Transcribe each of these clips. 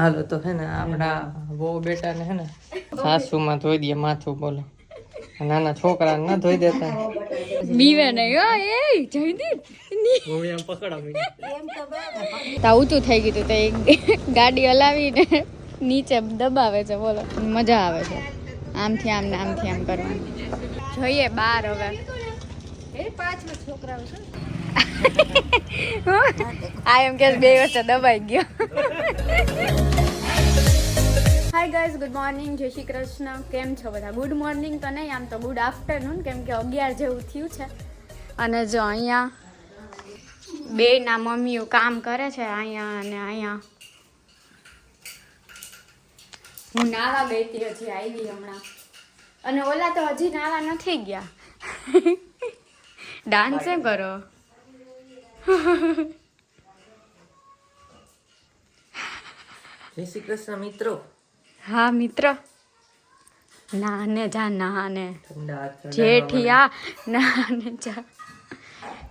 હાલો તો હે ને આપણા બહુ બેટા ને હે ને સાસુ માં ધોઈ દે માથું, બોલો નાના છોકરા ના ધોઈ દેતા બીવે નહીં હો એ જયદીપ હું એમ પકડાવી તાવતું થઈ ગયું તો ગાડી હલાવીને નીચે દબાવે છે, બોલો મજા આવે છે આમથી આમ ને આમથી આમ કરવાનું. જોઈએ બાર હવે આ એમ કે 2 વર્ષ દબાઈ ગયો. હાય ગાઈઝ, ગુડ મોર્નિંગ, જય શ્રી કૃષ્ણ. કેમ છો બધા? ગુડ મોર્નિંગ તો નહીં, આમ તો ગુડ આફ્ટરનૂન, કેમ કે 11 જેવું થયું છે. અને જો અહીંયા બે ના મમ્મીઓ કામ કરે છે અહીંયા, અને અહીંયા હું નાવા બેઠી હજી આવી હમણાં, અને ઓલા તો હજી નાવા નથી ગયા. ડાન્સ કરો. જય શ્રી કૃષ્ણ મિત્રો. હા મિત્ર, નાને જા નાને જેઠિયા નાને જા.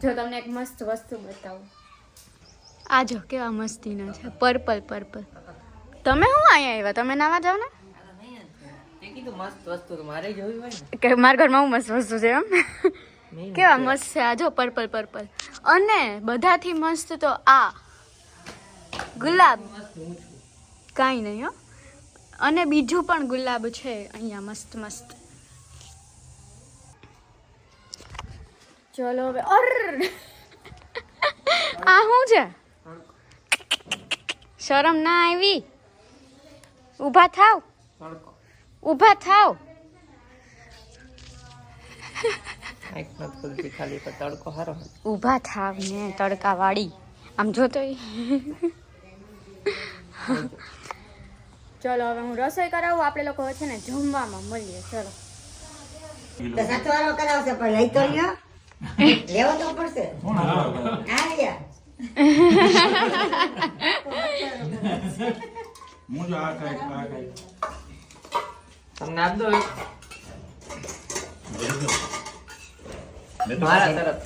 જો તમને એક મસ્ત વસ્તુ બતાવું, આ જો કેવા મસ્તીના છે, પર્પલ પર્પલ. તમે શું અહીંયા આવ્યા? તમે નાવા જાવ ને? મસ્ત વસ્તુ મારે જોવી હોય ને, કે મારા ઘરમાં હું મસ્ત વસ્તુ છે એમ. કેવા મસ્ત છે આ જો, પર્પલ પર્પલ. અને બધાથી મસ્ત તો આ ગુલાબ, કાંઈ નહીં હો. અને બીજું પણ ગુલાબ છે અહીંયા મસ્ત મસ્ત. ચલો હવે. અર આ શું છે? શરમ ના આવી? ઊભા થાવ, ઊભા થાવ. ઊભા થાવ ને તડકા વાળી. આમ જોતો ચલો હવે હું રસોઈ કરાવું. આપણે લોકો છે ને જમવામાં મળીએ. ચલો. સચવારો કરાવશે પણ લઈ તો લ્યો, લેવો તો પડશે. તમને આપ દો મારા તરફ.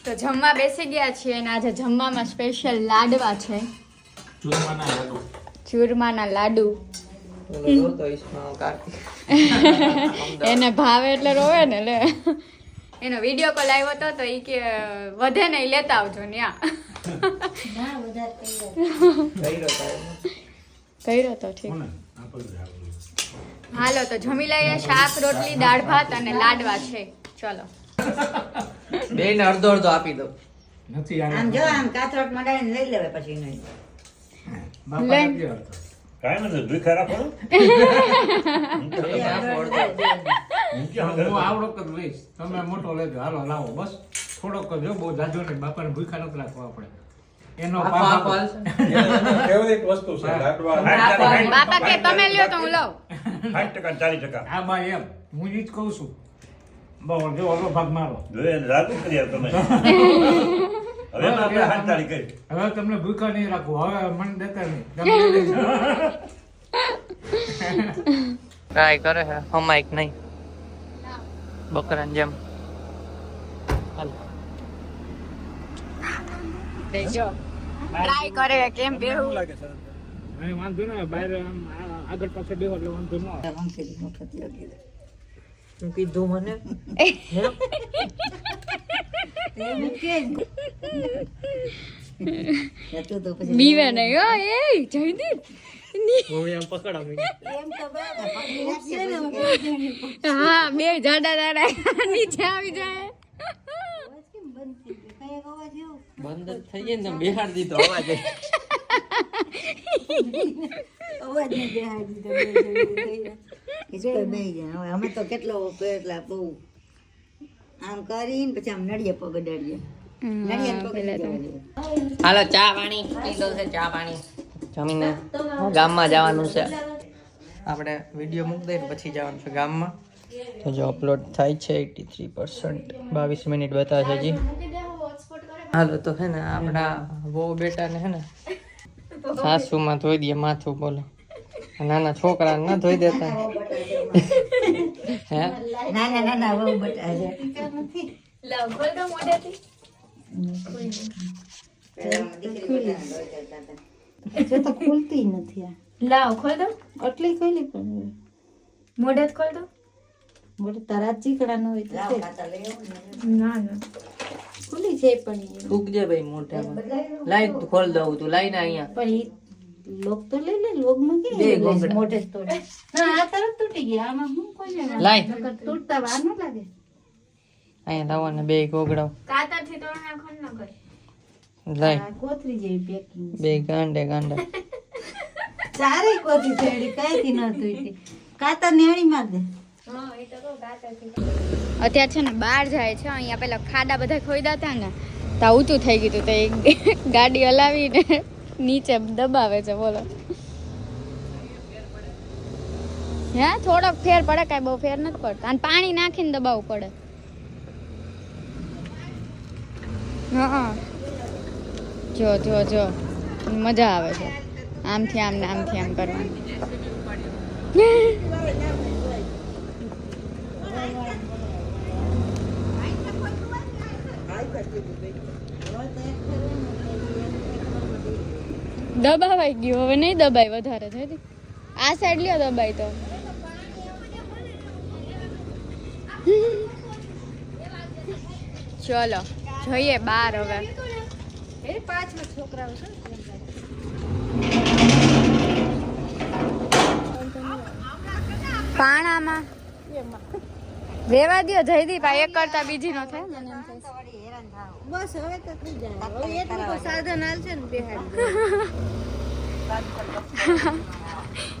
તો જમવા બેસી ગયા છીએ, અને આજે જમવામાં સ્પેશિયલ લાડવા છે, ચૂરમાના લાડુ. એને ભાવે એટલે રોવે ને. લે એનો વિડીયો કોલ આવ્યો હતો તો એ કે વધે ને લેતા આવજો ન્યા. કર્યો તો ઠીક. હાલો તો જમી લઈએ. શાક રોટલી દાળ ભાત અને લાડવા છે. ચલો બે ને અડધો અડધો આપી દો. આમ જો આમ કાથરોટ મંડાઈને લઈ લેવે પછી નહીં. કાઈ નથી ભૂખા રાખો. હું આવડોક જ લઈશ, તમે મોટો લેજો. હાલો લાવો બસ, થોડોક જ, બહુ જાજો નહીં. બાપાને ભૂખા નથી રાખવા આપણે. એનો ફેવરિટ વસ્તુ છે લાડવા. બાપા કે તમે લ્યો તો હું લઉં. 60% 40%. હા બા એમ હું ઈ જ કહું છું. બહુ જો ઓલો ભાગ મારો. જોઈએ રાત કરી તમે. હવે આપણે હાથતાળી કરી. હવે તમને ભૂખા નહીં રાખવું. હવે મન દેતા નહીં. ટ્રાય કરે હે હમાઈક નહીં બકરાની જેમ. હાલ દેજો ટ્રાય કરે કેમ બેહું. અહીં વાંધો ના, બહાર આગળ પાછળ બેહો એટલે વાંધો ન આવે. શું કીધું મને? બીવે નહીં હો એ જયદીપ. હું એમ પકડાવી હા, બે જાડા જાડા નીચે આવી જાય. બંધ થઈ જાય ને બિહાર દીધો અવાજ. અમે તો કેટલો પેલા બહુ આમ કરીને પછી આમ નડિયે પગ અડાડીએ. હાલો ચા પાણી પીધો છે. ચા પાણી જમીને ગામમાં જવાનું છે. આપણે વિડીયો મૂકી દઈએ પછી જવાનું છે ગામમાં. તો જો અપલોડ થાય છે 83%, 22 મિનિટ બતાવે છે હજી. હાલો તો હે ને આપણા બહુ બેટા ને હે ને સાસુમાં ધોઈ દે માથું, બોલો નાના છોકરા ના ધોઈ દેતા. હે નાના નાના બહુ બટા છે. લગભગ મોઢેથી જો તો ખુલતી નથી આ લાવ ખોલ દો આટલી ખોલી પણ મોઢે જ ખોલ દો બોલે તારા ચીકડા ન હોય તો ના ના ખુલી જાય પણ ઉગજે ભાઈ મોઢામાં લાઈ ખોલ દઉં તું લાઈ ને અહીંયા પણ ઈ લોક તો લઈ લે લોકમાં કે બે ગોગડા. મોઢે જ તોડે ના આ તરત તૂટી ગયા આમાં હું કોઈ ને લાઈ તૂટતા વાર ન લાગે અહીંયા લાવો ને બે ગોગડાઓ કાતર થી તોડ નાખો ન કર લાઈ આ કોથરી જેવી પેકિંગ બે ગાંડે ગાંડા ચારે કોથરી થેડી કાઈથી ન તૂટી કાતર નેણી માર દે અત્યારે છે ને બહાર જાય છે અહીંયા પેલા ખાડા બધા ખોઈદા હતા ને તો ઊંચું થઈ ગયું હતું તો એક ગાડી હલાવીને નીચે દબાવે છે બોલો હે થોડોક ફેર પડે કાંઈ બહુ ફેર નથી પડતો અને પાણી નાખીને દબાવવું પડે હા જો જો જો મજા આવે છે આમથી આમ ને આમથી આમ કરવાની દબાવાઈ ગયું હવે નહીં દબાય વધારે થઈ આ સાઈડ લ્યો દબાય તો ચલો જોઈએ બાર હવે પાણામાં રેવા દ્યો જયદીપ આ એક કરતા બીજી નો થાય મને એમ થાય બસ હવે તો થઈ જાય હવે એટલું તો સાધન હાલશે ને બેહાડ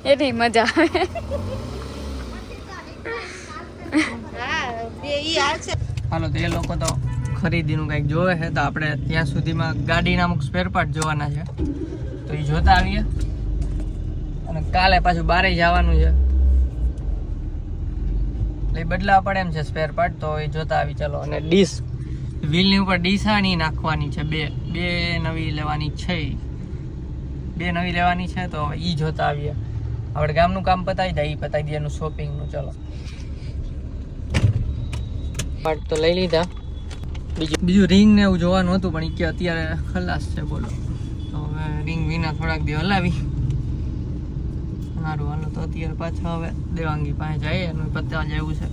એની મજા આવે હા બે ઈ હાલશે હાલો તો એ લોકો તો ખરીદીનું કંઈક જોવે છે તો આપણે ત્યાં સુધીમાં ગાડીના અમુક સ્પેર પાર્ટ જોવાના છે તો એ જોતા આવીએ અને કાલે પાછું બારે જવાનું છે એટલે બદલાવા પડે એમ છે સ્પેર પાર્ટ તો એ જોતા આવી ચાલો અને ડીશ વ્હીલની ઉપર ડીસાની નાખવાની છે બે નવી લેવાની છે તો એ જોતા આવીએ આપણે ગામનું કામ પતાવી દઈએ પતાવી દઈએ એનું શોપિંગનું ચલો પાર્ટ તો લઈ લીધા બીજું રિંગ ને એવું જોવાનું હતું પણ એ કે અત્યારે ખલાસ છે બોલો તો હવે રિંગ વિના થોડાક દી હલાવી સારું હાલો તો અત્યારે પાછા હવે દેવાંગી પાસે જઈએ એનું પત્તા જેવું છે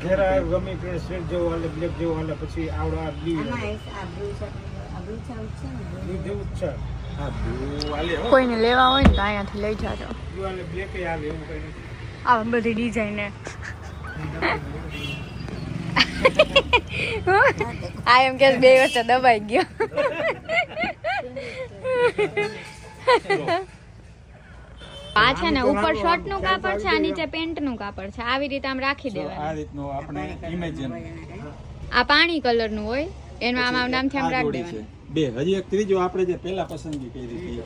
ઘેરા ગમે તે સ્વેટ જેવો હાલે બ્લેક જેવો હાલે પછી આવડો આ બ્લુ જેવું જ છે હા બ્લુ હાલે હો કોઈને લેવા હોય ને તો અહીંયાથી લઈ જાજો બ્લુ હાલે બ્લેક એ હાલે એવું કઈ નથી આ બધી ડિઝાઇન આ એમ કે 2 વર્ષ દબાઈ ગયો આ છે ને ઉપર શર્ટ નું કાપડ છે આ નીચે પેન્ટ નું કાપડ છે આવી રીતે આમ રાખી દેવાનું આ રીતનો આપણે ઇમેજિન આ પાણી કલર નું હોય એમાં આમ નામથી આમ રાખી દેવાનું બે હજી એક ત્રીજો આપણે જે પહેલા પસંદગી કરી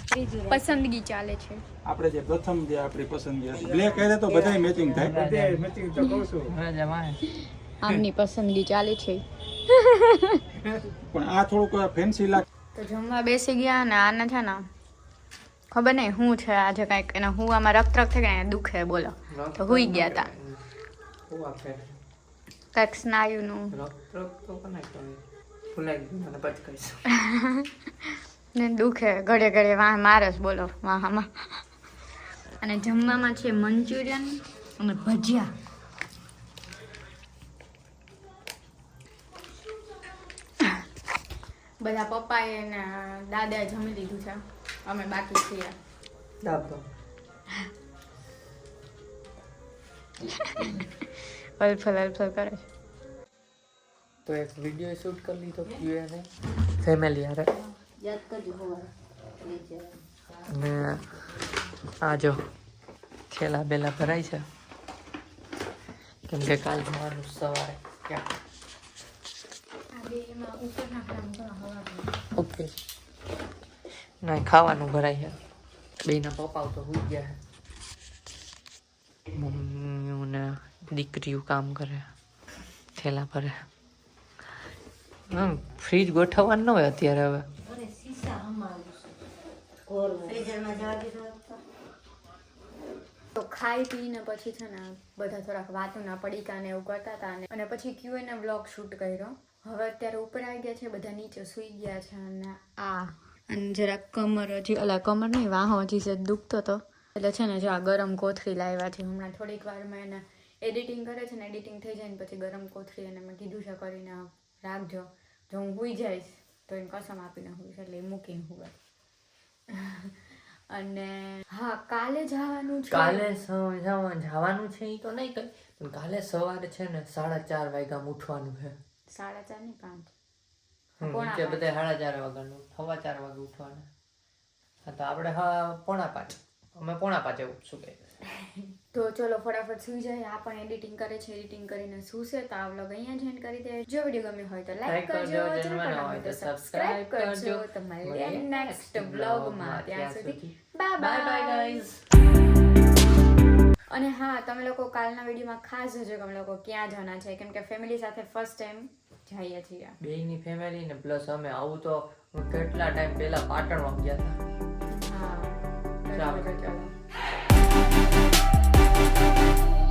હતી પસંદગી ચાલે છે આપણે જે પ્રથમ જે આપણી પસંદગી હતી બ્લેક કરે તો બધાય મેચિંગ થાય બધે મેચિંગ તો કહું છું આમની પસંદગી ચાલે છે પણ આ થોડુંક ફેન્સી લાગે તો જમવા બેસી ગયા ને આને છે ને ખબર નહીં શું છે આજે કાંઈક એને હું આમાં રક્ત થઈ ગયા દુખે બોલો તો હુઈ ગયા હતા કાંઈક સ્નાયુનું ને દુખે ઘડે ઘડે વાહ મારે જ બોલો વાહમાં અને જમવામાં છે મંચુરિયન અને ભજીયા બધા પપ્પાએ ને દાદાએ જમી લીધું છે અમે બાકી છીએ અલફલ કરે છે તો એક વિડીયો શૂટ કરી લીધો યુએને ફેમિલી હારે યાદ કરજો હોવા અને આ જો થેલા બેલા ભરાય છે કેમ કે કાલ જવાનું સવારે ક્યાં ઓકે ના ખાવાનું ભરાય છે બેના પપ્પા તો હોઈ ગયા છે મમ્મીઓ ને દીકરીઓ કામ કરે થેલા ભરે ફ્રીજ ગોઠવવાનું ન હોય અત્યારે હવે ફ્રીઝરમાં જવા દીધો તો ખાઈ પીને પછી છે ને બધા થોડાક વાતોના પડીકા ને એવું કરતા હતા અને પછી Q&A બ્લોગ શૂટ કર્યો. હવે અત્યારે ઉપર આવી ગયા છે, બધા નીચે સૂઈ ગયા છે અને અને જરાક કમર નહીં વાહો હજી છે દુખતો હતો એટલે છે ને જો આ ગરમ કોથળી લાવ્યા છે. હમણાં થોડીક વારમાં એને એડિટિંગ કરે છે ને એડિટિંગ થઈ જાય ને પછી ગરમ કોથળી અને મેં કીધું છે કરીને રાખજો, જો હું હુઈ જઈશ તો એને કસમ આપીને હુઈશ એટલે એ મૂકીને હુવે. અને હા કાલે જવાનું છે, કાલે જવાનું છે એ તો નહીં કઈ, પણ કાલે સવારે છે ને 4:30 વાગ્યા ઉઠવાનું છે. 4:30 નહીં 5. નીચે બધા 4:30 વાગ્યાનું 4:15 વાગે ઉઠવાના. હા તો આપણે 4:45 અમે 4:45 ઉઠશું કે. તો ચલો ફટાફટ સુઈ જાય. આ પણ એડિટિંગ કરે છે, એડિટિંગ કરીને સૂશે. તો આ વ્લોગ અહીંયા જ એન્ડ કરી દે. જો વિડીયો ગમ્યો હોય તો લાઈક કરજો, ચેનલ પર હોય તો સબસ્ક્રાઇબ કરજો. તમારે નેક્સ્ટ વ્લોગમાં ત્યાં સુધી બાય બાય ગાઈઝ. અને હા તમે લોકો કાલના વિડીયોમાં ખાસ જોજો કે અમે લોકો ક્યાં જવાના છે, કેમ કે ફેમિલી સાથે ફર્સ્ટ ટાઈમ જઈએ છીએ. બેયની ફેમિલી ને પ્લસ અમે આવું તો કેટલા ટાઈમ પહેલા પાટણમાં ગયા હતા. હા ચાલો.